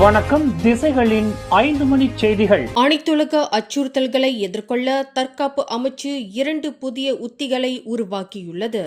வணக்கம். திசைகளின் 5 மணி செய்திகள். அனைத்துலக அச்சுறுத்தல்களை எதிர்கொள்ள தற்காப்பு அமைச்சு 2 புதிய உத்திகளை உருவாக்கியுள்ளது.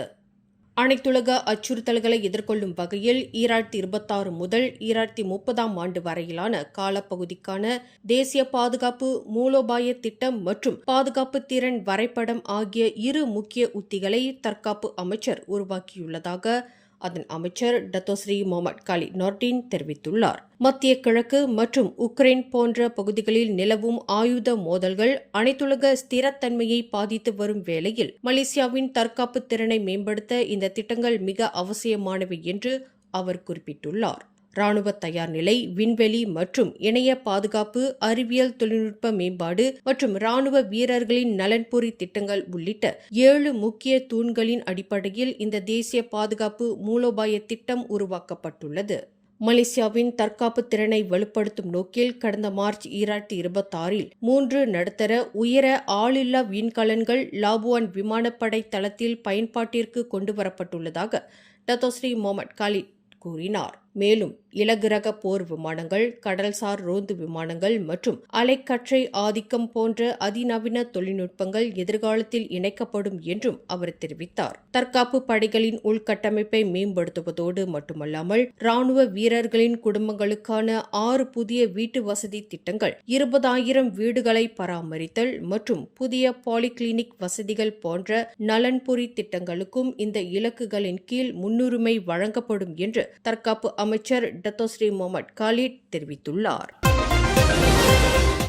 அனைத்துலக அச்சுறுத்தல்களை எதிர்கொள்ளும் வகையில் 2026 முதல் 2030 ஆண்டு வரையிலான காலப்பகுதிக்கான தேசிய பாதுகாப்பு மூலோபாய திட்டம் மற்றும் பாதுகாப்பு திறன் வரைபடம் ஆகிய 2 முக்கிய உத்திகளை தற்காப்பு அமைச்சர் உருவாக்கியுள்ளதாக அதன் அமைச்சர் டத்தோஸ்ரீ முகமது காலித் நோர்டின் தெரிவித்துள்ளார். மத்திய கிழக்கு மற்றும் உக்ரைன் போன்ற பகுதிகளில் நிலவும் ஆயுத மோதல்கள் அனைத்துலக ஸ்திரத்தன்மையை பாதித்து வரும் வேளையில் மலேசியாவின் தற்காப்பு திறனை மேம்படுத்த இந்த திட்டங்கள் மிக அவசியமானவை என்று அவர் குறிப்பிட்டுள்ளார். ராணுவ தயார் நிலை, விண்வெளி மற்றும் இணைய பாதுகாப்பு, அறிவியல் தொழில்நுட்ப மேம்பாடு மற்றும் ராணுவ வீரர்களின் நலன்புரி திட்டங்கள் உள்ளிட்ட 7 முக்கிய தூண்களின் அடிப்படையில் இந்த தேசிய பாதுகாப்பு மூலோபாய திட்டம் உருவாக்கப்பட்டுள்ளது. மலேசியாவின் தற்காப்பு திறனை வலுப்படுத்தும் நோக்கில் கடந்த மார்ச் 2026 3 நடுத்தர உயர ஆளில்லா விண்கலன்கள் லாபுவான் விமானப்படை தளத்தில் பயன்பாட்டிற்கு கொண்டுவரப்பட்டுள்ளதாக டத்தோஸ்ரீ முகமது காலித் கூறினார். மேலும் இலகுரக போர் விமானங்கள், கடல்சார் ரோந்து விமானங்கள் மற்றும் அலைக்கற்றை ஆதிக்கம் போன்ற அதிநவீன தொழில்நுட்பங்கள் எதிர்காலத்தில் இணைக்கப்படும் என்றும் அவர் தெரிவித்தார். தற்காப்பு படைகளின் உள்கட்டமைப்பை மேம்படுத்துவதோடு மட்டுமல்லாமல் ராணுவ வீரர்களின் குடும்பங்களுக்கான 6 புதிய வீட்டு வசதி திட்டங்கள், 20,000 வீடுகளை பராமரித்தல் மற்றும் புதிய பாலிகிளினிக் வசதிகள் போன்ற நலன்புரி திட்டங்களுக்கும் இந்த இலக்குகளின் கீழ் முன்னுரிமை வழங்கப்படும் என்று தற்காப்பு அமைச்சர் டத்தோஸ்ரீ முகமது காலித் தெரிவித்துள்ளார்.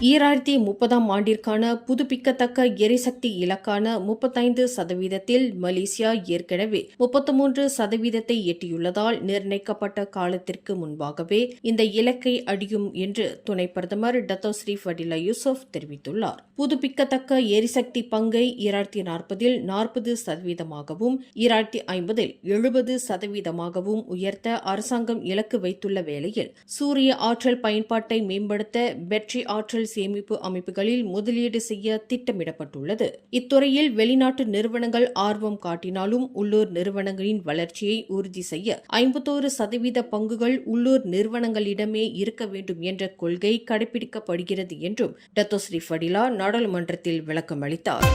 2030 ஆண்டிற்கான புதுப்பிக்கத்தக்க எரிசக்தி இலக்கான 35% மலேசியா ஏற்கனவே 33% எட்டியுள்ளதால் நிர்ணயிக்கப்பட்ட காலத்திற்கு முன்பாகவே இந்த இலக்கை அடையும் என்று துணை பிரதமர் டத்தோஸ்ரீ ஃபடிலா யூசுப் தெரிவித்துள்ளார். புதுப்பிக்கத்தக்க எரிசக்தி பங்கை 2040 40%ஆகவும் 2050 70%ஆகவும் உயர்த்த அரசாங்கம் இலக்கு வைத்துள்ள வேளையில் சூரிய ஆற்றல் பயன்பாட்டை மேம்படுத்த பேட்டரி ஆற்றல் சேமிப்பு அமைப்புகளில் முதலீடு செய்ய திட்டமிடப்பட்டுள்ளது. இத்துறையில் வெளிநாட்டு நிறுவனங்கள் ஆர்வம் காட்டினாலும் உள்ளூர் நிறுவனங்களின் வளர்ச்சியை உறுதி செய்ய 51% பங்குகள் உள்ளூர் நிறுவனங்களிடமே இருக்க வேண்டும் என்ற கொள்கை கடைபிடிக்கப்படுகிறது என்றும் டத்தோஸ்ரீ ஃபடிலா நாடாளுமன்றத்தில் விளக்கம் அளித்தார்.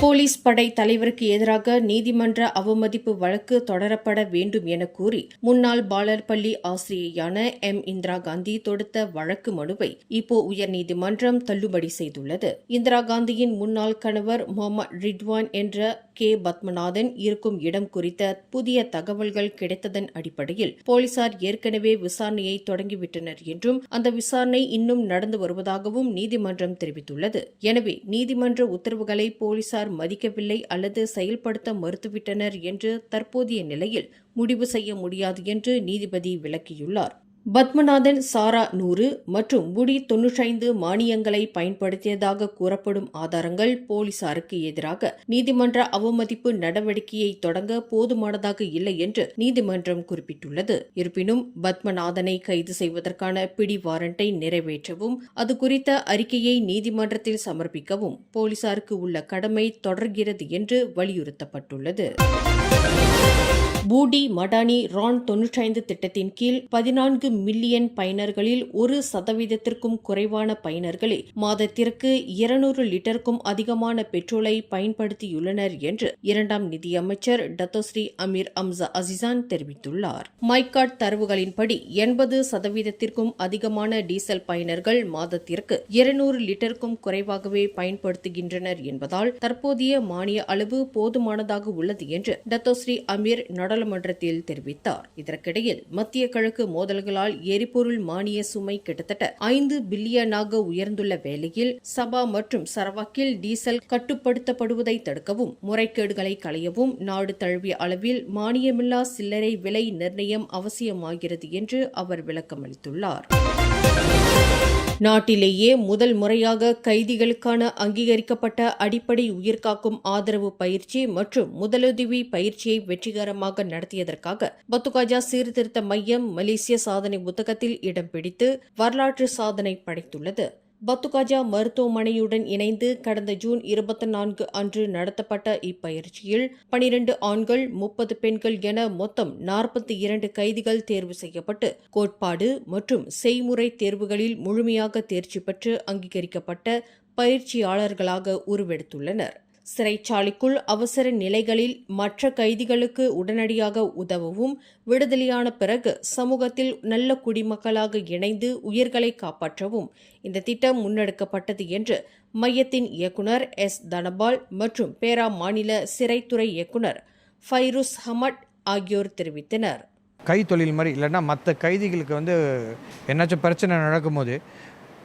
போலீஸ் படை தலைவருக்கு எதிராக நீதிமன்ற அவமதிப்பு வழக்கு தொடரப்பட வேண்டும் என கூறி முன்னாள் பாலர் பள்ளி ஆசிரியையான இந்திரா காந்தி தொடுத்த வழக்கு மனுவை இப்போ உயர்நீதிமன்றம் தள்ளுபடி செய்துள்ளது. இந்திரா காந்தியின் முன்னாள் கணவர் முகமது ரிட்வான் என்ற பத்மநாதன் இருக்கும் இடம் குறித்த புதிய தகவல்கள் கிடைத்ததன் அடிப்படையில் போலீசார் ஏற்கனவே விசாரணையை தொடங்கிவிட்டனர் என்றும் அந்த விசாரணை இன்னும் நடந்து வருவதாகவும் நீதிமன்றம் தெரிவித்துள்ளது. எனவே நீதிமன்ற உத்தரவுகளை போலீசார் மதிக்கவில்லை அல்லது செயல்படுத்த மறுத்துவிட்டனர் என்று தற்போதைய நிலையில் முடிவு செய்ய முடியாது என்று நீதிபதி விளக்கியுள்ளார். பத்மநாதன் சாரா 100 மற்றும் முடி 95 மானியங்களை பயன்படுத்தியதாக கூறப்படும் ஆதாரங்கள் போலீசாருக்கு எதிராக நீதிமன்ற அவமதிப்பு நடவடிக்கையை தொடங்க போதுமானதாக இல்லை என்று நீதிமன்றம் குறிப்பிட்டுள்ளது. இருப்பினும் பத்மநாதனை கைது செய்வதற்கான பிடி வாரண்டை நிறைவேற்றவும் அது குறித்த அறிக்கையை நீதிமன்றத்தில் சமர்ப்பிக்கவும் போலீசாருக்கு உள்ள கடமை தொடர்கிறது என்று வலியுறுத்தப்பட்டுள்ளது. பூடி மடானி ரான் 95 திட்டத்தின் கீழ் 14 மில்லியன் பயனர்களில் 1% குறைவான பயனர்களே மாதத்திற்கு 200 லிட்டருக்கும் அதிகமான பெட்ரோலை பயன்படுத்தியுள்ளனர் என்று 2ஆம் நிதியமைச்சர் டத்தோஸ்ரீ அமீர் அம்சா அசிசான் தெரிவித்துள்ளார். மைகாட் தரவுகளின்படி 80% அதிகமான டீசல் பயனர்கள் மாதத்திற்கு 200 லிட்டருக்கும் குறைவாகவே பயன்படுத்துகின்றனர் என்பதால் தற்போதைய மானிய அளவு போதுமானதாக உள்ளது என்று டத்தோஸ்ரீ அமீர் நாடாளுமன்றத்தில் தெரிவித்தார். இதற்கிடையில் மத்திய கிழக்கு மோதல்களால் எரிபொருள் மானிய சுமை கிட்டத்தட்ட 5 பில்லியனாக உயர்ந்துள்ள வேளையில் சபா மற்றும் சரவாக்கில் டீசல் கட்டுப்படுத்தப்படுவதை தடுக்கவும் முறைகேடுகளை களையவும் நாடு தழுவிய அளவில் மானியமில்லா சில்லறை விலை நிர்ணயம் அவசியமாகிறது என்று அவர் விளக்கமளித்துள்ளார். நாட்டிலேயே முதல் முறையாக கைதிகளுக்கான அங்கீகரிக்கப்பட்ட அடிப்படை உயிர்காக்கும் ஆதரவு பயிற்சி மற்றும் முதலுதவி பயிற்சியை வெற்றிகரமாக நடத்தியதற்காக பத்துகாஜா சீர்திருத்த மையம் மலேசிய சாதனை புத்தகத்தில் இடம் பிடித்து வரலாற்று சாதனை படைத்துள்ளது. பத்துகாஜா மருத்துவமனையுடன் இணைந்து கடந்த ஜூன் 24 அன்று நடத்தப்பட்ட இப்பயிற்சியில் 12 ஆண்கள் 30 பெண்கள் என மொத்தம் 42 கைதிகள் தேர்வு செய்யப்பட்டு கோட்பாடு மற்றும் செய்முறை தேர்வுகளில் முழுமையாக தேர்ச்சி பெற்று அங்கீகரிக்கப்பட்ட பயிற்சியாளர்களாக உருவெடுத்துள்ளனர். சிறைச்சாலைக்குள் அவசர நிலைகளில் மற்ற கைதிகளுக்கு உடனடியாக உதவவும், விடுதலையான பிறகு சமூகத்தில் நல்ல குடிமக்களாக இணைந்து உயிர்களை காப்பாற்றவும் இந்த திட்டம் முன்னெடுக்கப்பட்டது என்று மையத்தின் இயக்குனர் எஸ். தனபால் மற்றும் பேரா மாநில சிறைத்துறை இயக்குனர் ஃபைருஸ் ஹமட் ஆகியோர் தெரிவித்தனர். கைத்தொழில் மாதிரி இல்லைன்னா மற்ற கைதிகளுக்கு என்னாச்சும் பிரச்சனை நடக்கும்போது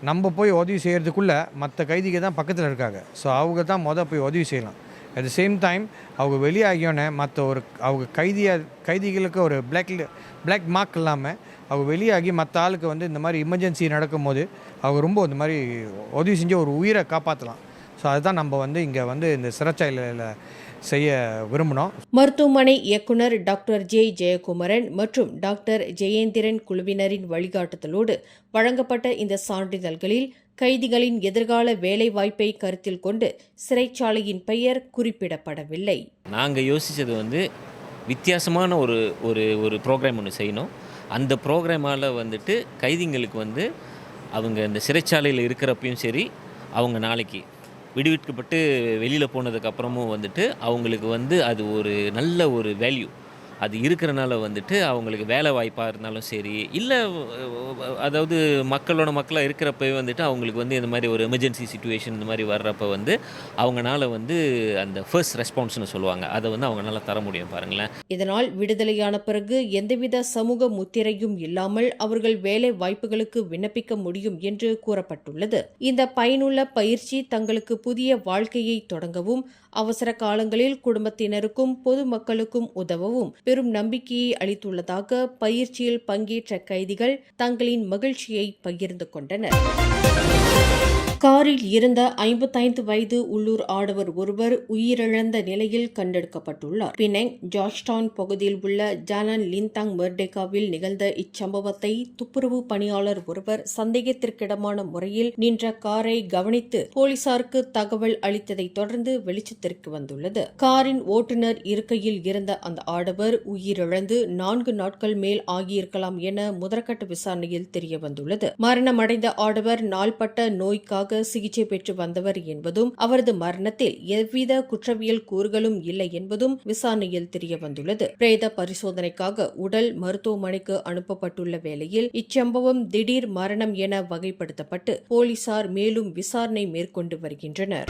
நம்ம போய் உதவி செய்கிறதுக்குள்ளே மற்ற கைதிகள் தான் பக்கத்தில் இருக்காங்க. ஸோ அவங்க தான் போய் உதவி செய்யலாம். அட் த சேம் டைம் அவங்க வெளியாகியோன்னே மற்ற அவங்க கைதிகளுக்கு ஒரு பிளாக் மார்க் இல்லாமல் அவங்க வெளியாகி மற்ற ஆளுக்கு இந்த மாதிரி எமர்ஜென்சி நடக்கும்போது அவங்க ரொம்ப இந்த மாதிரி உதவி செஞ்சு ஒரு உயிரை காப்பாற்றலாம். ஸோ அதுதான் நம்ம இங்கே இந்த சிறைச்சாலையில் செய்ய விரும்பினோம். மருத்துவமனை இயக்குனர் டாக்டர் ஜே. ஜெயக்குமரன் மற்றும் டாக்டர் ஜெயேந்திரன் குழுவினரின் வழிகாட்டுதலோடு வழங்கப்பட்ட இந்த சான்றிதழ்களில் கைதிகளின் எதிர்கால வேலை வாய்ப்பை கருத்தில் கொண்டு சிறைச்சாலையின் பெயர் குறிப்பிடப்படவில்லை. நாங்கள் யோசித்தது வித்தியாசமான ஒரு ப்ரோக்ராம் ஒன்று செய்யணும். அந்த ப்ரோக்ராமால் கைதிங்களுக்கு அவங்க இந்த சிறைச்சாலையில் இருக்கிறப்பையும் சரி, அவங்க நாளைக்கு விடுவிக்கப்பட்டு வெளியில் போனதுக்கப்புறமும் அவங்களுக்கு அது ஒரு நல்ல ஒரு வேல்யூ அது இருக்கிறனால அவங்களுக்கு வேலை வாய்ப்பாக இருந்தாலும் சரி, இல்லை அதாவது மக்களாக இருக்கிறப்பவே அவங்களுக்கு இந்த மாதிரி ஒரு எமர்ஜென்சி சுச்சுவேஷன் இந்த மாதிரி வர்றப்ப அவங்களால அந்த ஃபர்ஸ்ட் ரெஸ்பான்ஸ்னு சொல்லுவாங்க, அதை அவங்களால தர முடியும். பாருங்களேன், இதனால் விடுதலையான பிறகு எந்தவித சமூக முத்திரையும் இல்லாமல் அவர்கள் வேலை வாய்ப்புகளுக்கு விண்ணப்பிக்க முடியும் என்று கூறப்பட்டுள்ளது. இந்த பயனுள்ள பயிற்சி தங்களுக்கு புதிய வாழ்க்கையை தொடங்கவும், அவசர காலங்களில் குடும்பத்தினருக்கும் பொதுமக்களுக்கும் உதவவும் பெரும் நம்பிக்கையை அளித்துள்ளதாக பயிற்சியில் பங்கேற்ற கைதிகள் தங்களின் மகிழ்ச்சியை பகிர்ந்து கொண்டனர். காரில் இருந்த 55 வயது உள்ளூர் ஆடவர் ஒருவர் உயிரிழந்த நிலையில் கண்டெடுக்கப்பட்டுள்ளார். பினெங் ஜார்ஜ்டவுன் பகுதியில் உள்ள ஜாலான் லிந்தாங் மெர்டேகாவில் நிகழ்ந்த இச்சம்பவத்தை துப்புரவு பணியாளர் ஒருவர் சந்தேகத்திற்கிடமான முறையில் நின்ற காரை கவனித்து போலீசாருக்கு தகவல் அளித்ததை தொடர்ந்து வெளிச்சத்திற்கு வந்துள்ளது. காரின் ஓட்டுநர் இருக்கையில் இருந்த அந்த ஆடவர் உயிரிழந்து 4 நாட்கள் மேல் ஆகியிருக்கலாம் என முதற்கட்ட விசாரணையில் தெரியவந்துள்ளது. மரணமடைந்த ஆடவர் நாள்பட்ட நோய்க்காக சிகிச்சை பெற்று வந்தவர் என்பதும், அவரது மரணத்தில் எவ்வித குற்றவியல் கூறுகளும் இல்லை என்பதும் விசாரணையில் தெரியவந்துள்ளது. பிரேத பரிசோதனைக்காக உடல் மருத்துவமனைக்கு அனுப்பப்பட்டுள்ள வேளையில் இச்சம்பவம் திடீர் மரணம் என வகைப்படுத்தப்பட்டு போலீசார் மேலும் விசாரணை மேற்கொண்டு வருகின்றனர்.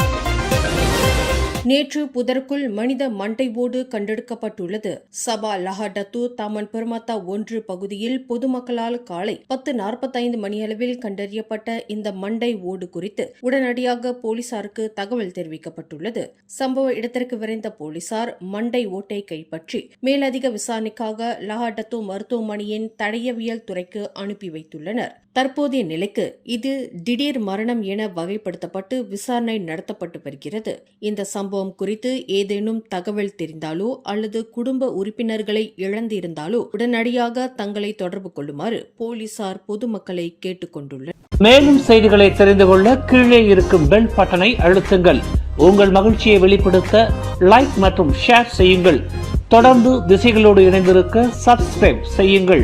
நேற்று புதருக்குள் மனித மண்டை ஓடு கண்டெடுக்கப்பட்டுள்ளது. சபா லஹாடத்து தாமன் பெர்மாத்தா 1 பகுதியில் பொதுமக்களால் காலை 10:45 மணியளவில் கண்டறியப்பட்ட இந்த மண்டை ஓடு குறித்து உடனடியாக போலீசாருக்கு தகவல் தெரிவிக்கப்பட்டுள்ளது. சம்பவ இடத்திற்கு விரைந்த போலீசார் மண்டை ஓட்டை கைப்பற்றி மேலதிக விசாரணைக்காக லஹாடத்து மருத்துவமனையின் தடயவியல் துறைக்கு அனுப்பி வைத்துள்ளனர். தற்போதைய நிலைக்கு இது திடீர் மரணம் என வகைப்படுத்தப்பட்டு விசாரணை நடத்தப்பட்டு வருகிறது. இந்த சம்பவம் குறித்து ஏதேனும் தகவல் தெரிந்தாலோ அல்லது குடும்ப உறுப்பினர்களை இழந்திருந்தாலோ உடனடியாக தங்களை தொடர்பு கொள்ளுமாறு போலீசார் பொதுமக்களை கேட்டுக் கொண்டுள்ளனர். மேலும் செய்திகளை தெரிந்து கொள்ள கீழே இருக்கும் பெல் பட்டனை அழுத்துங்கள். உங்கள் மகிழ்ச்சியை வெளிப்படுத்த லைக் மற்றும் ஷேர் செய்யுங்கள். தொடர்ந்து திசைகளோடு இணைந்திருக்க சப்ஸ்கிரைப் செய்யுங்கள்.